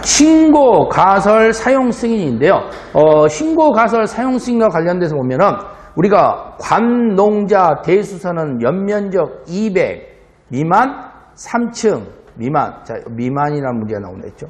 신고 가설 사용 승인인데요. 신고 가설 사용 승인과 관련돼서 보면은 우리가 관농자 대수선은 연면적 200 미만 3층 미만. 자, 미만이라는 문제가 나온다 했죠.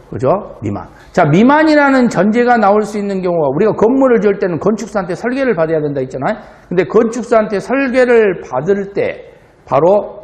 그죠? 미만. 자, 미만이라는 전제가 나올 수 있는 경우가 우리가 건물을 지을 때는 건축사한테 설계를 받아야 된다 했잖아요. 근데 건축사한테 설계를 받을 때 바로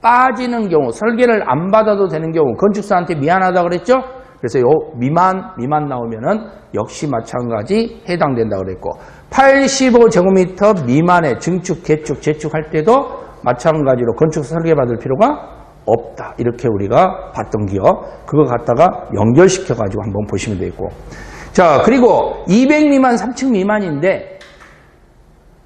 빠지는 경우, 설계를 안 받아도 되는 경우, 건축사한테 미안하다 그랬죠? 그래서 요 미만 나오면은 역시 마찬가지 해당된다 그랬고, 85제곱미터 미만의 증축, 개축, 재축할 때도 마찬가지로 건축사 설계 받을 필요가 없다. 이렇게 우리가 봤던 기억, 그거 갖다가 연결시켜가지고 한번 보시면 되겠고. 자, 그리고 200 미만, 3층 미만인데,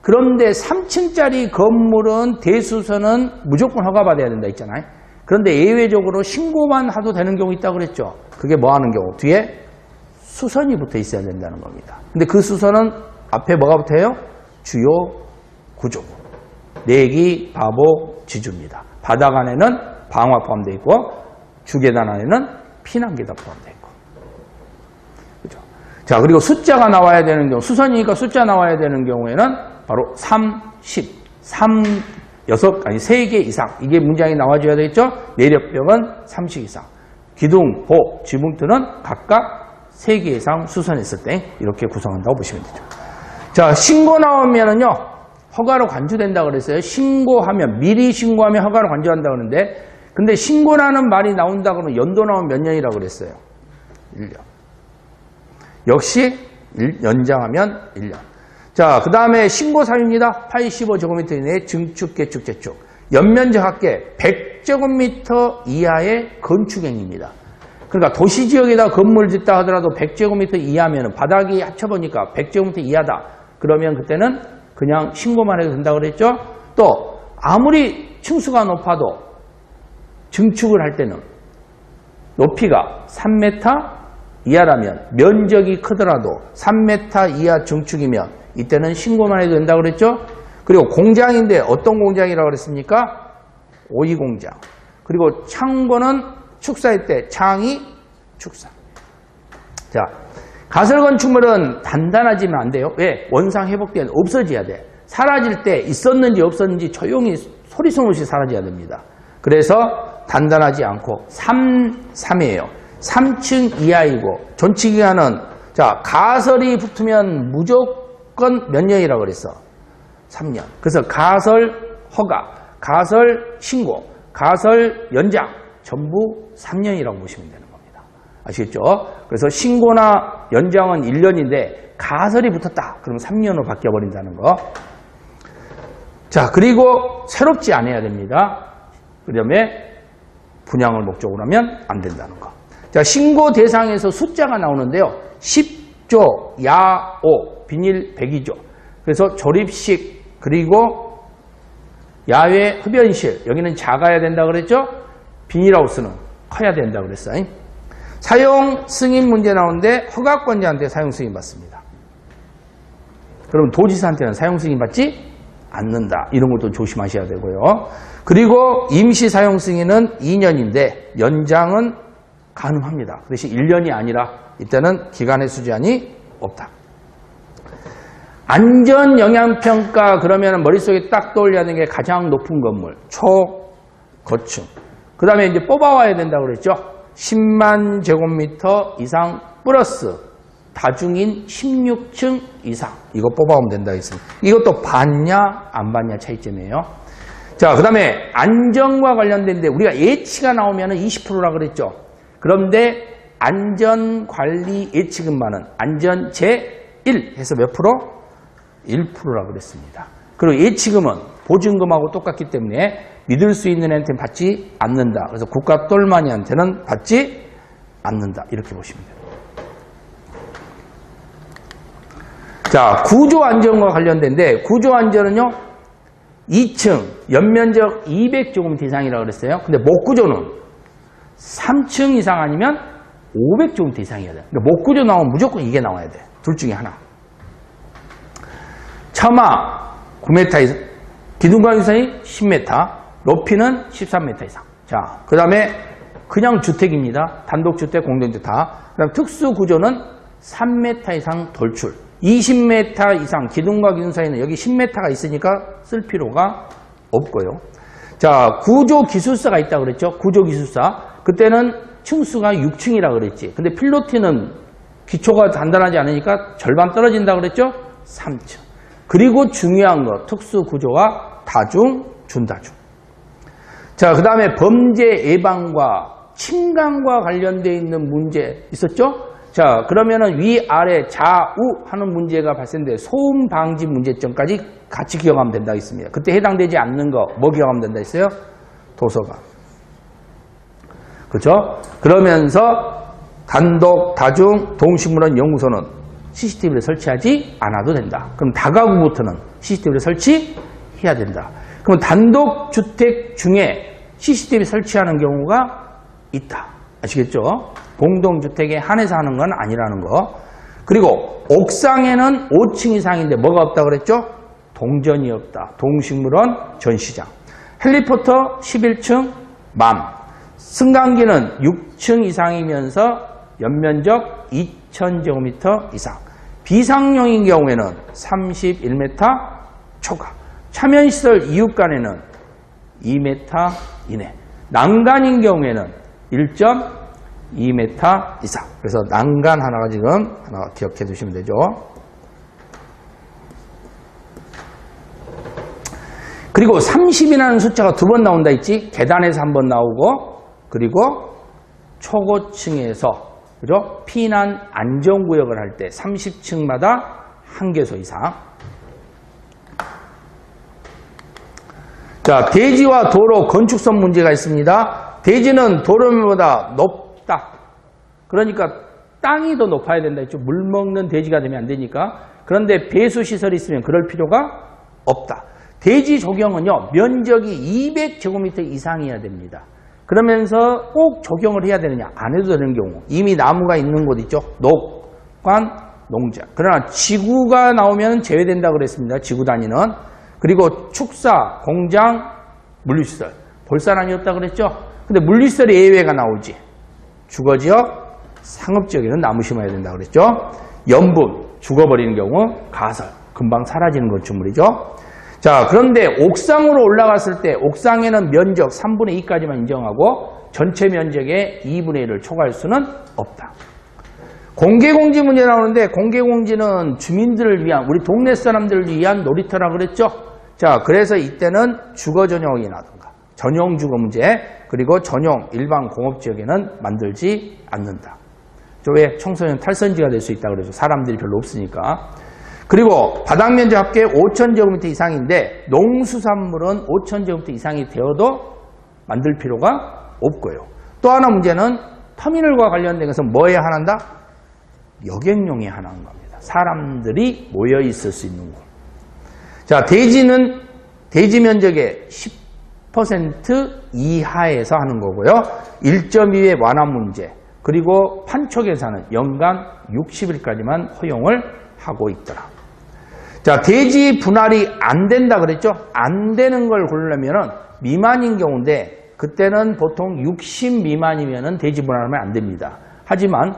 그런데 3층짜리 건물은 대수선은 무조건 허가받아야 된다 했잖아요. 그런데 예외적으로 신고만 하도 되는 경우 있다고 그랬죠. 그게 뭐 하는 경우? 뒤에 수선이 붙어 있어야 된다는 겁니다. 근데 그 수선은 앞에 뭐가 붙어요? 주요 구조구. 내기, 바복, 지주입니다. 바닥 안에는 방화 포함되어 있고 주계단 안에는 피난계단 포함되어 있고. 그죠? 자, 그리고 숫자가 나와야 되는 경우, 수선이니까 숫자 나와야 되는 경우에는 바로 3, 10, 3개 이상. 이게 문장이 나와줘야 되겠죠? 내력벽은 30 이상. 기둥, 복, 지붕틀은 각각 3개 이상 수선했을 때 이렇게 구성한다고 보시면 되죠. 자, 신고 나오면은요, 허가로 관주된다 그랬어요. 신고하면, 미리 신고하면 허가로 관주한다 그러는데, 근데 신고라는 말이 나온다 그러면 연도 나오면 몇 년이라고 그랬어요? 1년. 역시 연장하면 1년. 자, 그 다음에 신고 사유입니다. 85제곱미터 이내의 증축, 개축, 재축. 연면적 합계 100제곱미터 이하의 건축행위입니다. 그러니까 도시지역에다 건물 짓다 하더라도 100제곱미터 이하면 바닥이 합쳐보니까 100제곱미터 이하다. 그러면 그때는 그냥 신고만 해도 된다고 그랬죠. 또 아무리 층수가 높아도 증축을 할 때는 높이가 3m 이하라면 면적이 크더라도 3m 이하 증축이면 이때는 신고만 해도 된다고 그랬죠. 그리고 공장인데 어떤 공장이라고 그랬습니까? 오이 공장. 그리고 창고는 축사일 때 창이 축사. 자, 가설 건축물은 단단하지면 안 돼요. 왜? 원상 회복되면 없어져야 돼. 사라질 때 있었는지 없었는지 조용히 소리소리 없이 사라져야 됩니다. 그래서 단단하지 않고 3이에요. 3층 이하이고 존치기간은 자, 가설이 붙으면 무조건 몇 년이라고 그랬어? 3년. 그래서 가설 허가, 가설 신고, 가설 연장 전부 3년이라고 보시면 되는 겁니다. 아시겠죠? 그래서 신고나 연장은 1년인데 가설이 붙었다. 그러면 3년으로 바뀌어버린다는 거. 자, 그리고 새롭지 않아야 됩니다. 그 다음에 분양을 목적으로 하면 안 된다는 거. 자, 신고 대상에서 숫자가 나오는데요. 10조, 야오, 비닐 102조. 그래서 조립식, 그리고 야외 흡연실. 여기는 작아야 된다 그랬죠? 비닐하우스는 커야 된다 그랬어요. 사용 승인 문제 나오는데 허가권자한테 사용 승인 받습니다. 그럼 도지사한테는 사용 승인 받지 않는다. 이런 것도 조심하셔야 되고요. 그리고 임시 사용 승인은 2년인데 연장은 가능합니다. 그 대신 1년이 아니라 이때는 기간의 수제한이 없다. 안전영향평가 그러면 머릿속에 딱 떠올려야 되는 게 가장 높은 건물, 초거층. 그 다음에 이제 뽑아와야 된다고 그랬죠. 10만 제곱미터 이상 플러스 다중인 16층 이상. 이거 뽑아오면 된다 했습니다. 이것도 받냐 안 받냐 차이점이에요. 자, 그 다음에 안전과 관련된데 우리가 예치가 나오면 20%라 그랬죠. 그런데 안전관리 예치금만은 안전 제1 해서 몇 프로? 1%라 그랬습니다. 그리고 예치금은 보증금하고 똑같기 때문에 믿을 수 있는 애한테는 받지 않는다. 그래서 국가 똘마니한테는 받지 않는다. 이렇게 보시면 돼요. 자, 구조안전과 관련된데 구조안전은요. 2층 연면적 200제곱미터 이상이라고 그랬어요. 근데 목구조는 3층 이상 아니면 500제곱미터 이상이어야 돼요. 그러니까 목구조 나오면 무조건 이게 나와야 돼. 둘 중에 하나. 처마 9m 이상, 기둥과 유선이 10m, 높이는 13m 이상. 자, 그 다음에 그냥 주택입니다. 단독주택, 공동주택 다. 그다음 특수구조는 3m 이상 돌출. 20m 이상 기둥과 기둥 사이는 여기 10m가 있으니까 쓸 필요가 없고요. 자, 구조기술사가 있다고 그랬죠. 구조기술사. 그때는 층수가 6층이라고 그랬지. 근데 필로티는 기초가 단단하지 않으니까 절반 떨어진다고 그랬죠. 3층. 그리고 중요한 거 특수구조와 다중, 준다중. 자, 그 다음에 범죄 예방과 침강과 관련되어 있는 문제 있었죠? 자, 그러면은 위아래 좌우 하는 문제가 발생돼 소음 방지 문제점까지 같이 기억하면 된다 했습니다. 그때 해당되지 않는 거 뭐 기억하면 된다 했어요? 도서관. 그렇죠? 그러면서 단독, 다중, 동식물원 연구소는 CCTV를 설치하지 않아도 된다. 그럼 다가구부터는 CCTV를 설치해야 된다. 그럼 단독주택 중에 CCTV 설치하는 경우가 있다. 아시겠죠? 공동주택에 한해서 하는 건 아니라는 거. 그리고 옥상에는 5층 이상인데 뭐가 없다고 그랬죠? 동전이 없다. 동식물원, 전시장. 헬리포터 11층, 맘. 승강기는 6층 이상이면서 연면적 2000제곱미터 이상. 비상용인 경우에는 31m 초과. 차면시설 이웃 간에는 2m 이내. 난간인 경우에는 1.2m 이상. 그래서 난간 하나가 지금 하나 기억해 두시면 되죠. 그리고 30이라는 숫자가 두 번 나온다 했지. 계단에서 한 번 나오고, 그리고 초고층에서, 그죠? 피난 안전구역을 할 때 30층마다 한 개소 이상. 자, 대지와 도로 건축성 문제가 있습니다. 대지는 도로보다 높다. 그러니까 땅이 더 높아야 된다 했죠. 물 먹는 대지가 되면 안 되니까. 그런데 배수시설이 있으면 그럴 필요가 없다. 대지 조경은요, 면적이 200제곱미터 이상이어야 됩니다. 그러면서 꼭 조경을 해야 되느냐? 안 해도 되는 경우. 이미 나무가 있는 곳 있죠. 녹관, 농장. 그러나 지구가 나오면 제외된다고 그랬습니다. 지구 단위는. 그리고 축사, 공장, 물류시설. 볼 사람이 없다고 그랬죠. 근데 물류시설이 예외가 나오지. 주거지역, 상업지역에는 나무 심어야 된다고 그랬죠. 염분, 죽어버리는 경우, 가설, 금방 사라지는 건축물이죠. 자, 그런데 옥상으로 올라갔을 때 옥상에는 면적 3분의 2까지만 인정하고 전체 면적의 2분의 1을 초과할 수는 없다. 공개공지 문제 나오는데 공개공지는 주민들을 위한, 우리 동네 사람들을 위한 놀이터라고 그랬죠. 자, 그래서 이때는 주거 전용이라든가 전용 주거 문제, 그리고 전용 일반 공업지역에는 만들지 않는다. 왜? 청소년 탈선지가 될 수 있다고 그러죠. 사람들이 별로 없으니까. 그리고 바닥 면적 합계 5,000제곱미터 이상인데 농수산물은 5,000제곱미터 이상이 되어도 만들 필요가 없고요. 또 하나 문제는 터미널과 관련된 것은 뭐에 한한다? 여객용에 한한 겁니다. 사람들이 모여 있을 수 있는 곳. 자, 대지는 대지 면적의 10% 이하에서 하는 거고요. 1.2의 완화 문제, 그리고 판초 계산은 연간 60일까지만 허용을 하고 있더라. 자, 대지 분할이 안 된다 그랬죠? 안 되는 걸 고르려면 미만인 경우인데 그때는 보통 60 미만이면 대지 분할하면 안 됩니다. 하지만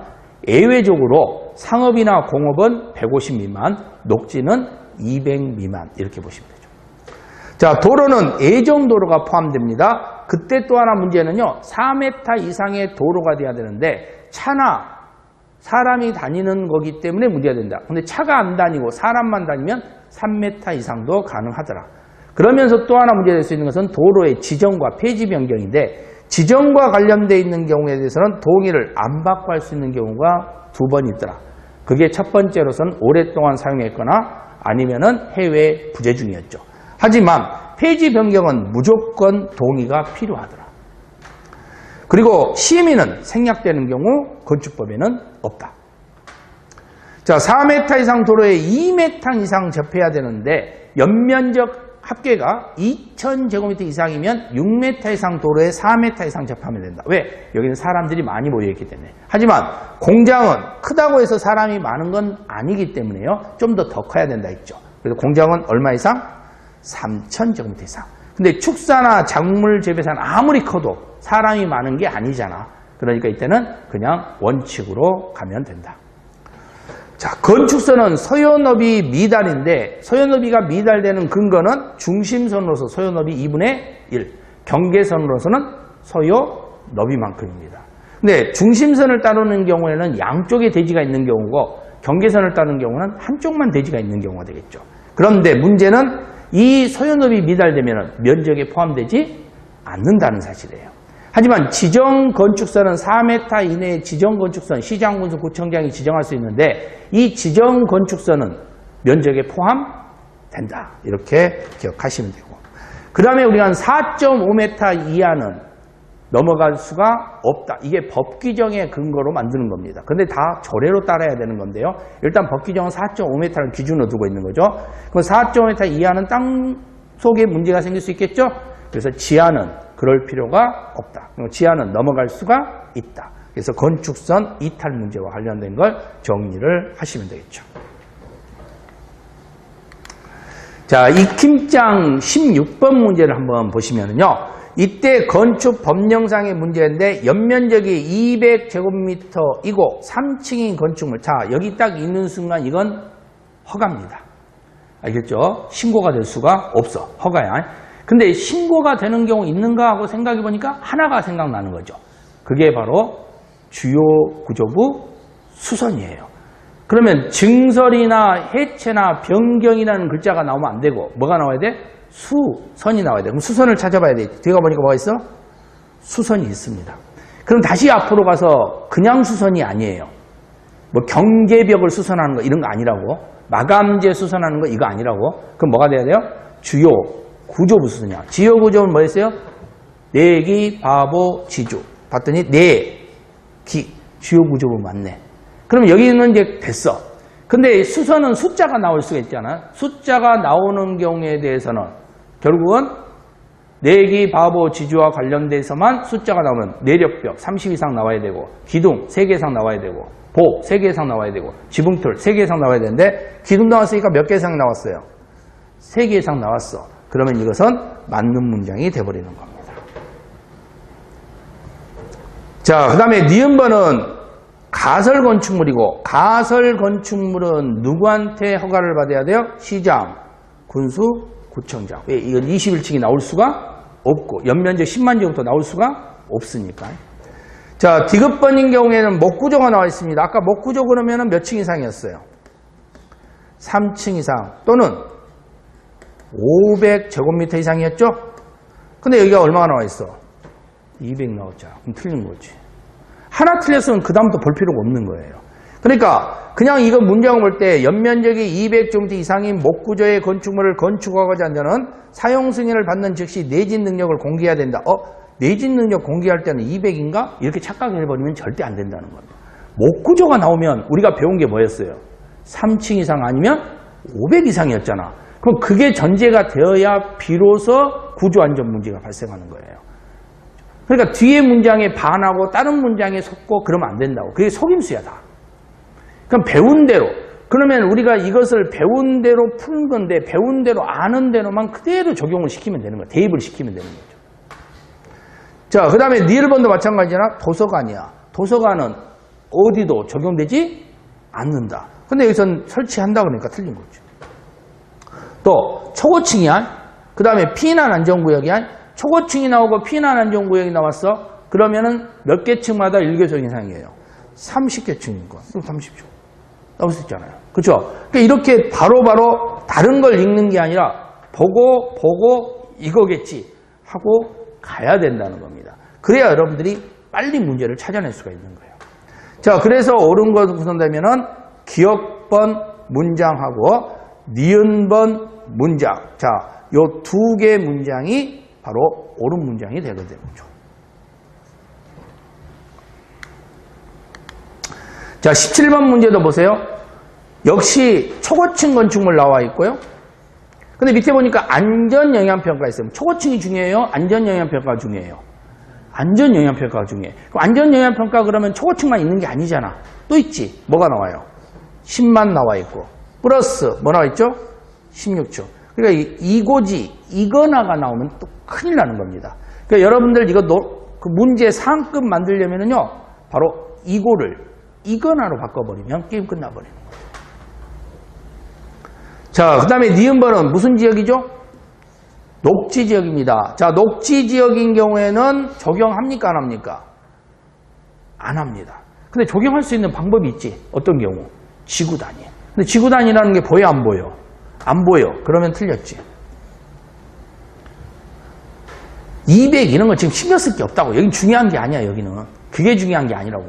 예외적으로 상업이나 공업은 150 미만, 녹지는 200 미만 이렇게 보시면 되죠. 자, 도로는 예정도로가 포함됩니다. 그때 또 하나 문제는요, 4m 이상의 도로가 돼야 되는데 차나 사람이 다니는 거기 때문에 문제가 된다. 근데 차가 안 다니고 사람만 다니면 3m 이상도 가능하더라. 그러면서 또 하나 문제가 될 수 있는 것은 도로의 지정과 폐지 변경인데 지정과 관련되어 있는 경우에 대해서는 동의를 안 받고 할 수 있는 경우가 2번 있더라. 그게 첫 번째로서는 오랫동안 사용했거나 아니면은 해외 부재 중이었죠. 하지만 폐지 변경은 무조건 동의가 필요하더라. 그리고 시민은 생략되는 경우 건축법에는 없다. 자, 4m 이상 도로에 2m 이상 접해야 되는데 연면적 합계가 2,000제곱미터 이상이면 6m 이상 도로에 4m 이상 접하면 된다. 왜? 여기는 사람들이 많이 모여있기 때문에. 하지만 공장은 크다고 해서 사람이 많은 건 아니기 때문에요. 좀 더 커야 된다 했죠. 그래서 공장은 얼마 이상? 3,000제곱미터 이상. 근데 축사나 작물 재배사는 아무리 커도 사람이 많은 게 아니잖아. 그러니까 이때는 그냥 원칙으로 가면 된다. 자, 건축선은 소요너비 미달인데 소요너비가 미달되는 근거는 중심선으로서 소요너비 2분의 1, 경계선으로서는 소요너비만큼입니다. 근데 중심선을 따르는 경우에는 양쪽에 대지가 있는 경우고 경계선을 따르는 경우는 한쪽만 대지가 있는 경우가 되겠죠. 그런데 문제는 이 소요너비 미달되면 면적에 포함되지 않는다는 사실이에요. 하지만 지정건축선은 4m 이내의 지정건축선, 시장군수, 구청장이 지정할 수 있는데 이 지정건축선은 면적에 포함된다. 이렇게 기억하시면 되고, 그 다음에 우리가 4.5m 이하는 넘어갈 수가 없다. 이게 법 규정의 근거로 만드는 겁니다. 근데 다 조례로 따라야 되는 건데요. 일단 법 규정은 4.5m를 기준으로 두고 있는 거죠. 그럼 4.5m 이하는 땅 속에 문제가 생길 수 있겠죠. 그래서 지하는 그럴 필요가 없다. 지하는 넘어갈 수가 있다. 그래서 건축선 이탈 문제와 관련된 걸 정리를 하시면 되겠죠. 자, 익힘장 16번 문제를 한번 보시면요. 이때 건축 법령상의 문제인데 연면적이 200제곱미터이고 3층인 건축물. 자, 여기 딱 있는 순간 이건 허가입니다. 알겠죠? 신고가 될 수가 없어. 허가야. 근데 신고가 되는 경우 있는가 하고 생각해 보니까 하나가 생각나는 거죠. 그게 바로 주요 구조부 수선이에요. 그러면 증설이나 해체나 변경이라는 글자가 나오면 안 되고 뭐가 나와야 돼? 수선이 나와야 돼. 그럼 수선을 찾아봐야 돼. 뒤에 가보니까 뭐가 있어? 수선이 있습니다. 그럼 다시 앞으로 가서 그냥 수선이 아니에요. 뭐 경계벽을 수선하는 거 이런 거 아니라고. 마감재 수선하는 거 이거 아니라고. 그럼 뭐가 돼야 돼요? 주요 구조부 수선이야. 주요 구조는 뭐였어요? 내기, 바보, 지주. 봤더니 내기, 주요 구조부 맞네. 그럼 여기는 이제 됐어. 근데 수선은 숫자가 나올 수가 있잖아. 숫자가 나오는 경우에 대해서는 결국은 내기, 바보, 지주와 관련돼서만 숫자가 나오면 내력벽 30 이상 나와야 되고, 기둥 3개 이상 나와야 되고, 보 3개 이상 나와야 되고, 지붕틀 3개 이상 나와야 되는데 기둥 나왔으니까 몇 개 이상 나왔어요? 3개 이상 나왔어. 그러면 이것은 맞는 문장이 돼버리는 겁니다. 자, 그 다음에 니은번은 가설 건축물이고, 가설 건축물은 누구한테 허가를 받아야 돼요? 시장, 군수, 구청장. 왜? 이건 21층이 나올 수가 없고 연면적 10만 제곱미터 나올 수가 없으니까. 자, 디귿번인 경우에는 목구조가 나와 있습니다. 아까 목구조 그러면 몇 층 이상이었어요? 3층 이상 또는 500제곱미터 이상이었죠? 근데 여기가 얼마가 나와 있어? 200 나왔잖아. 그럼 틀린 거지. 하나 틀렸으면 그 다음부터 볼 필요가 없는 거예요. 그러니까 그냥 이거 문장을 볼 때 연면적이 200제곱미터 이상인 목구조의 건축물을 건축하고자 하는 자는 사용 승인을 받는 즉시 내진 능력을 공개해야 된다. 내진 능력 공개할 때는 200인가? 이렇게 착각해버리면 절대 안 된다는 겁니다. 목구조가 나오면 우리가 배운 게 뭐였어요? 3층 이상 아니면 500 이상이었잖아. 그럼 그게 전제가 되어야 비로소 구조 안전 문제가 발생하는 거예요. 그러니까 뒤에 문장에 반하고 다른 문장에 속고 그러면 안 된다고. 그게 속임수야 다. 그럼 배운 대로. 그러면 우리가 이것을 배운 대로 푸는 건데 배운 대로 아는 대로만 그대로 적용을 시키면 되는 거야. 대입을 시키면 되는 거죠. 자, 그 다음에 니을번도 마찬가지잖아. 도서관이야. 도서관은 어디도 적용되지 않는다. 근데 여기서는 설치한다 그러니까 틀린 거죠. 또 초고층이야. 그 다음에 피난 안전구역이야. 초고층이 나오고 피난 안전구역이 나왔어. 그러면은 몇 개 층마다 1개소 이상이에요. 30개 층이니까 30초 나올 수 있잖아요. 그렇죠? 그러니까 이렇게 바로바로 다른 걸 읽는 게 아니라 보고 이거겠지 하고 가야 된다는 겁니다. 그래야 여러분들이 빨리 문제를 찾아낼 수가 있는 거예요. 자, 그래서 옳은 것 구성되면은 기억번 문장하고 니은번 문장. 자, 요 두 개 문장이 바로 옳은 문장이 되거든요. 자, 17번 문제도 보세요. 역시 초고층 건축물 나와 있고요. 근데 밑에 보니까 안전영향평가 있어요. 초고층이 중요해요? 안전영향평가가 중요해요? 안전영향평가가 중요해. 그럼 안전영향평가 그러면 초고층만 있는 게 아니잖아. 또 있지. 뭐가 나와요? 10만 나와 있고. 플러스 뭐 나와 있죠? 16층. 그러니까 이고지, 이거나가 나오면 또 큰일 나는 겁니다. 그러니까 여러분들 이거 그 문제 상급 만들려면은요, 바로 이고를 이거나로 바꿔버리면 게임 끝나버리는 거예요. 자, 그 다음에 니은번은 무슨 지역이죠? 녹지 지역입니다. 자, 녹지 지역인 경우에는 적용합니까? 안 합니까? 안 합니다. 근데 적용할 수 있는 방법이 있지. 어떤 경우? 지구단위. 근데 지구단위라는 게 보여, 안 보여? 안 보여. 그러면 틀렸지. 200 이런 거 지금 신경 쓸 게 없다고. 여긴 중요한 게 아니야, 여기는. 그게 중요한 게 아니라고.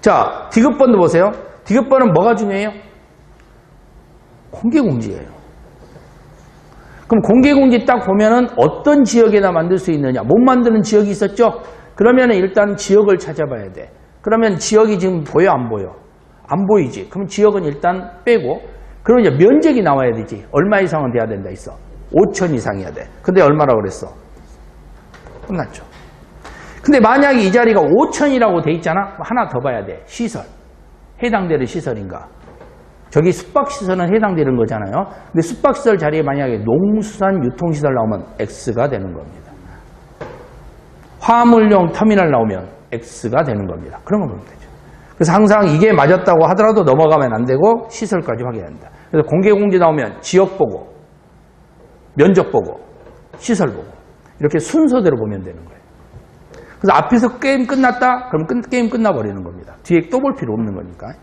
자, 디귿번도 보세요. 디귿번은 뭐가 중요해요? 공개공지예요. 그럼 공개공지 딱 보면은 어떤 지역에다 만들 수 있느냐. 못 만드는 지역이 있었죠? 그러면 일단 지역을 찾아봐야 돼. 그러면 지역이 지금 보여, 안 보여? 안 보이지. 그럼 지역은 일단 빼고, 그러면 이제 면적이 나와야 되지. 얼마 이상은 돼야 된다 있어. 5천 이상이어야 돼. 근데 얼마라고 그랬어? 끝났죠. 근데 만약에 이 자리가 5천이라고 돼 있잖아? 하나 더 봐야 돼. 시설. 해당되는 시설인가? 저기 숙박시설은 해당되는 거잖아요. 근데 숙박시설 자리에 만약에 농수산 유통시설 나오면 X가 되는 겁니다. 화물용 터미널 나오면 X가 되는 겁니다. 그런 거 보면 되죠. 그래서 항상 이게 맞았다고 하더라도 넘어가면 안 되고 시설까지 확인해야 한다. 그래서 공개공지 나오면 지역 보고, 면적 보고, 시설 보고 이렇게 순서대로 보면 되는 거예요. 그래서 앞에서 게임 끝났다? 그럼 게임 끝나버리는 겁니다. 뒤에 또 볼 필요 없는 거니까.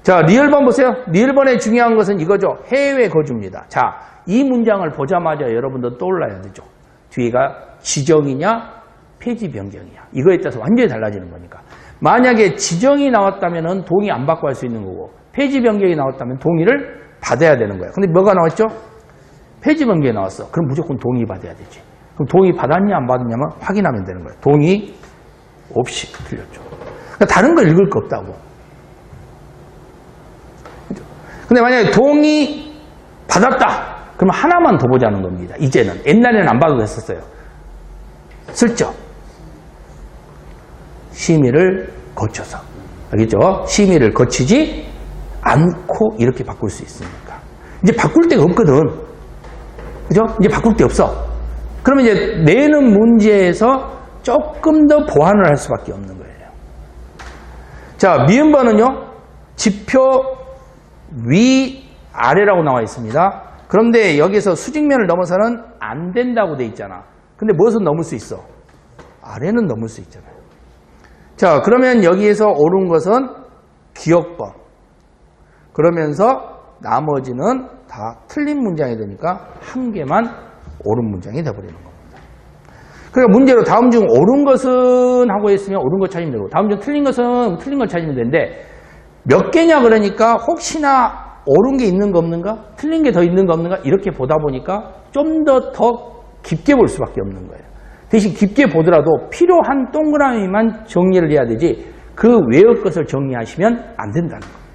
자, 리을번 보세요. 리을번의 중요한 것은 이거죠. 해외 거주입니다. 자, 이 문장을 보자마자 여러분도 떠올라야 되죠. 뒤가 지정이냐 폐지 변경이냐. 이거에 따라서 완전히 달라지는 거니까. 만약에 지정이 나왔다면 동의 안 받고 할 수 있는 거고, 폐지 변경이 나왔다면 동의를 받아야 되는 거예요. 근데 뭐가 나왔죠? 폐지 변경이 나왔어. 그럼 무조건 동의 받아야 되지. 그럼 동의 받았냐 안 받았냐면 확인하면 되는 거예요. 동의 없이 틀렸죠. 그러니까 다른 걸 읽을 거 없다고. 근데 만약에 동의 받았다. 그러면 하나만 더 보자는 겁니다. 이제는. 옛날에는 안 봐도 됐었어요. 슬쩍. 심의를 거쳐서. 알겠죠? 심의를 거치지 않고 이렇게 바꿀 수 있으니까. 이제 바꿀 데가 없거든. 그죠? 이제 바꿀 데 없어. 그러면 이제 내는 문제에서 조금 더 보완을 할 수밖에 없는 거예요. 자, 미음번은요. 지표 위, 아래라고 나와 있습니다. 그런데 여기서 수직면을 넘어서는 안 된다고 돼 있잖아. 근데 무엇은 넘을 수 있어? 아래는 넘을 수 있잖아요. 자, 그러면 여기에서 옳은 것은 기억번. 그러면서 나머지는 다 틀린 문장이 되니까 한 개만 옳은 문장이 되어버리는 겁니다. 그러니까 문제로 다음 중 옳은 것은 하고 있으면 옳은 것 찾으면 되고, 다음 중 틀린 것은 틀린 걸 찾으면 되는데, 몇 개냐 그러니까 혹시나 옳은 게 있는 거 없는가? 틀린 게 더 있는 거 없는가? 이렇게 보다 보니까 좀 더 깊게 볼 수밖에 없는 거예요. 대신 깊게 보더라도 필요한 동그라미만 정리를 해야 되지 그 외의 것을 정리하시면 안 된다는 거예요.